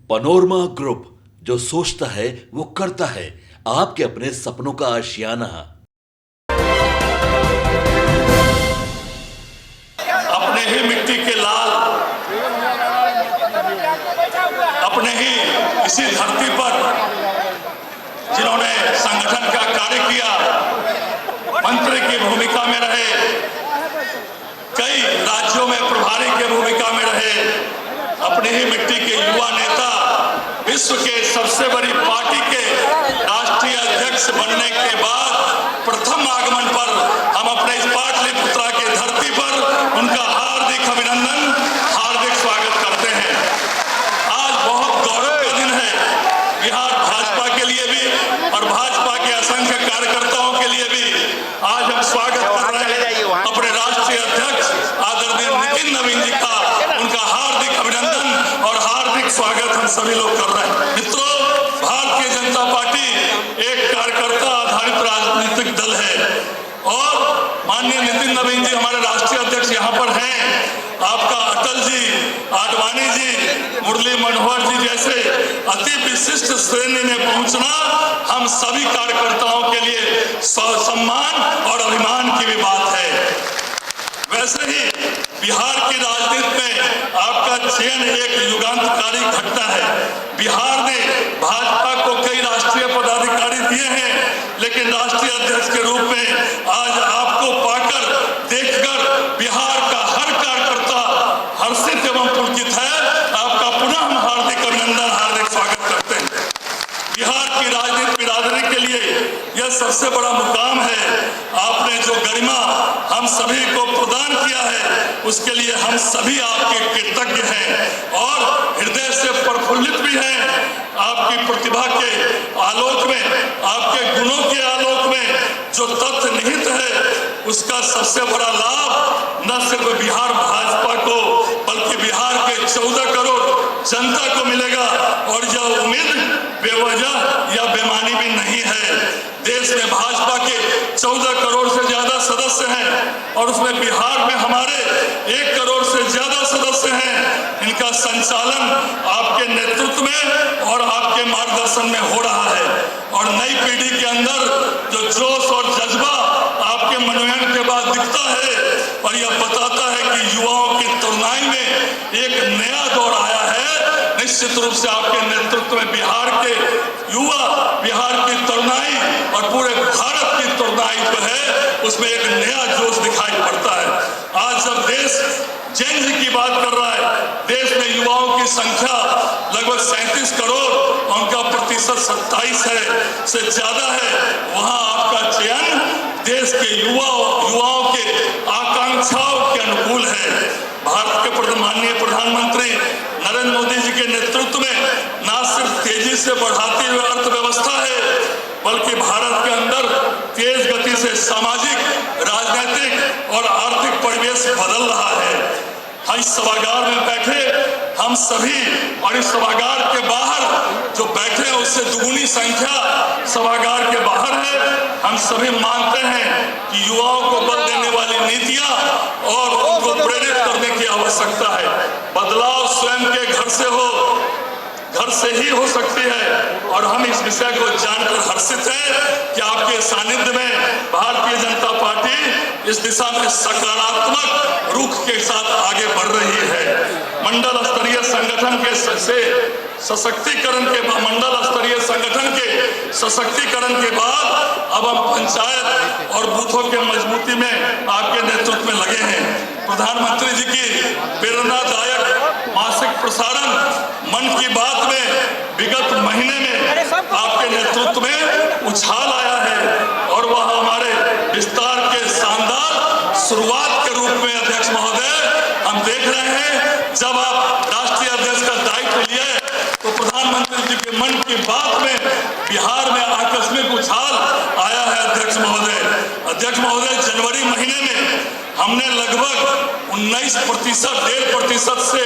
Panorama group, जो सोचता है वो करता है। आपके अपने सपनों का आशियाना। अपने ही मिट्टी के लाल, अपने ही इसी धरती पर जिन्होंने संगठन का कार्य किया, मंत्री की भूमिका में रहे, कई राज्यों में प्रभारी की भूमिका में रहे, अपने ही मिट्टी के युवा नेता, विश्व के सबसे बड़ी पार्टी के राष्ट्रीय अध्यक्ष बनने के बाद प्रथम आगमन पर हम अपने इस पाटलिपुत्रा के धरती पर उनका हार्दिक अभिनंदन, हार्दिक स्वागत करते हैं। आज बहुत गौरव का दिन है बिहार भाजपा के लिए भी और भाजपा के असंख्य कार्यकर्ताओं के लिए भी। आज हम स्वागत कर रहे हैं अपने राष्ट्रीय अध्यक्ष आदरणीय नितिन नवीन जी का, उनका हार्दिक अभिनंदन और हार्दिक स्वागत हम सभी लोग कर रहे हैं। मित्रों, भारतीय जनता पार्टी एक कार्यकर्ता आधारित राजनीतिक दल है और माननीय नितिन नवीन जी हमारे राष्ट्रीय अध्यक्ष यहाँ पर हैं। आपका अटल जी, आडवाणी जी, मुरली मनोहर जी जैसे अति विशिष्ट श्रेणी में पहुंचना हम सभी कार्यकर्ताओं के लिए सम्मान और अभिमान की भी बात है। वैसे ही बिहार की राजनीति में आपका चयन एक युगांतकारी घटना है। बिहार ने भाजपा को कई राष्ट्रीय पदाधिकारी दिए हैं, लेकिन राष्ट्रीय अध्यक्ष के रूप में आज आपको पाकर, देखकर बिहार का हर कार्यकर्ता हर्षित एवं पुलकित है। आपका पुनः हम हार्दिक अभिनंदन, हार्दिक स्वागत करते हैं। बिहार की राजनीति बिरादरी के लिए यह सबसे बड़ा मुकाम है। आपने जो गरिमा हम सभी को प्रदान किया है, उसके लिए हम सभी आपके कृतज्ञ हैं और हृदय से प्रफुल्लित भी हैं। आपकी प्रतिभा के आलोक में, आपके गुणों के आलोक में जो तथ्य निहित है, उसका सबसे बड़ा लाभ न सिर्फ बिहार भाजपा को बल्कि बिहार के 14 करोड़ जनता को मिलेगा। और यह उम्मीद बेवजह या बेमानी भी नहीं है। देश में भाजपा के 14 करोड़ से ज्यादा सदस्य हैं और उसमें बिहार में हमारे 1 करोड़ से ज्यादा सदस्य हैं। इनका संचालन आपके नेतृत्व में और आपके मार्गदर्शन में हो रहा है और नई पीढ़ी के अंदर जो जोश और जज्बा आपके मनोनयन के बाद दिखता है और यह बताता है कि युवाओं की तरुणाई में एक नया दौर आया है। निश्चित रूप से आपके नेतृत्व में बिहार के युवा, बिहार की तरुणाई और पूरे भारत की तरुणाई जो है उसमें एक नया जोश दिखाई पड़ता है। आज जब देश जेन जी की बात कर रहा है, देश में युवाओं की संख्या लगभग 37 करोड़ और उनका प्रतिशत 27 है से ज्यादा है, वहां आपका चयन देश के युवाओं के आकांक्षाओं के अनुकूल है। भारत के माननीय प्रधानमंत्री नरेंद्र मोदी जी के नेतृत्व में न सिर्फ तेजी से बढ़ाती हुई अर्थव्यवस्था है, बल्कि भारत के अंदर तेज गति से सामाजिक, राजनीतिक और आर्थिक परिवेश बदल रहा है। इस सभागार में बैठे हम सभी और इस सभागार के बाहर जो बैठे हैं उससे दुगुनी संख्या सभागार के बाहर है। हम सभी मानते हैं कि युवाओं को बल देने वाली नीतियां और उनको प्रेरित करने की आवश्यकता है। बदलाव स्वयं के घर से ही हो सकती है और हम इस विषय को जानकर हर्षित हैं कि आपके सानिध्य में भारतीय जनता पार्टी इस दिशा में सकारात्मक रुख के साथ आगे बढ़ रही है। मंडल स्तरीय संगठन के सशक्तिकरण के बाद, मंडल स्तरीय संगठन के सशक्तिकरण के बाद अब हम पंचायत और बूथों के मजबूती में आपके नेतृत्व में लगे हैं। प्रधानमंत्री जी की प्रेरणादायक मासिक प्रसारण मन की बात में विगत महीने में आपके नेतृत्व में उछाल आया है और वह हमारे विस्तार के शानदार शुरुआत के रूप में अध्यक्ष महोदय हम देख रहे हैं। जब आप राष्ट्रीय अध्यक्ष का दायित्व लिए तो प्रधानमंत्री जी के मन की बात में बिहार में आकस्मिक उछाल आया है। अध्यक्ष महोदय जनवरी महीने में हमने लगभग 19%, 1.5% से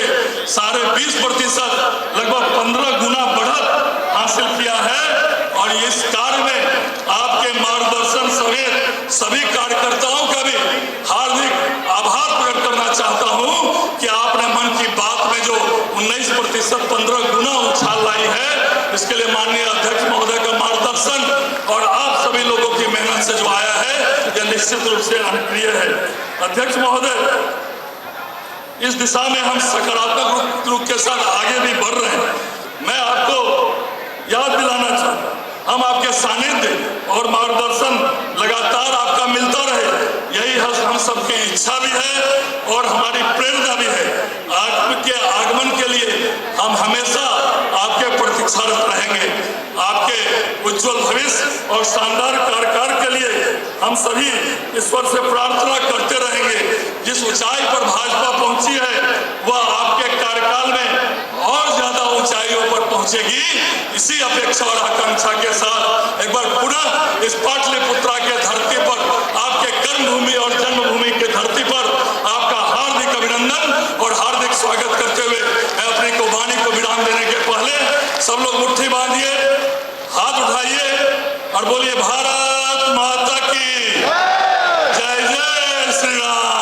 20.5%, लगभग 15 गुना बढ़त हासिल किया है और इस कार्य में आपके मार्गदर्शन समेत सभी कार्यकर्ताओं का भी हार्दिक आभार प्रकट करना चाहता हूं कि आपने मन की बात में जो 19% 15 गुना उछाल लाई है। इसके लिए माननीय अध्यक्ष महोदय का मार्गदर्शन और आप सभी लोगों की मेहनत से जो आया है यह निश्चित रूप से अनुप्रिय है। अध्यक्ष महोदय, इस दिशा में हम सकारात्मक रूप के साथ आगे भी बढ़ रहे हैं। मैं आपको याद दिलाना चाहता हूं, हम आपके सानिध्य और मार्गदर्शन लगातार आपका मिलता रहे, यही हम सबकी इच्छा भी है और हमारी प्रेरणा भी है। आपके आगमन के लिए हम हमेशा आपके प्रतीक्षारत रहेंगे। आपके उज्जवल भविष्य और शानदार कार्यकाल के लिए हम सभी ईश्वर से प्रार्थना करते रहेंगे। जिस ऊंचाई पर भाजपा पहुंची है वह आपके कार्यकाल में और ज्यादा ऊंचाइयों पर पहुंचेगी। इसी अपेक्षा और आकांक्षा के साथ एक बार पुनः इस पाटलिपुत्रा के धरती पर, आपके कर्मभूमि और जन्मभूमि के धरती पर आपका हार्दिक अभिनंदन और हार्दिक स्वागत करते हुए मैं अपनी वाणी को विराम देने के पहले सब लोग मुट्ठी बांधिए, हाथ उठाइए और बोलिए भारत माता की जय। जय श्री राम।